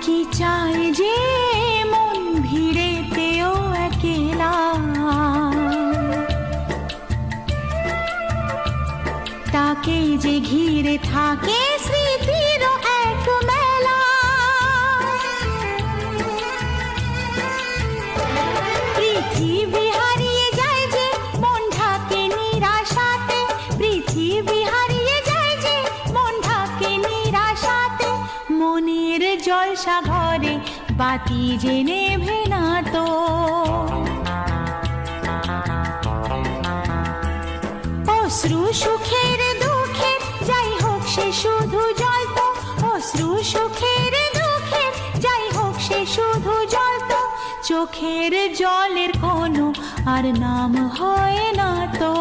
কি চায় যে মন ভিড়েতেও একেলা, তাকে যে ঘিরে থাকে স্মৃতির এক মেলা। পৃথিবী হারিয়ে যায় যে মন ঢাকে নিরাশাতে, পৃথিবী হারিয়ে যায় যে মন ঢাকে নিরাশাতে। মনের জলসা ঘরে বাতি যে নেভে না তো, অশ্রু সুখের দুঃখের যাই হোক সে শুধু জল তো, অশ্রু সুখের দুঃখের যাই হোক সে শুধু জল তো। চোখের জলের কোনো আর নাম হয় না তো।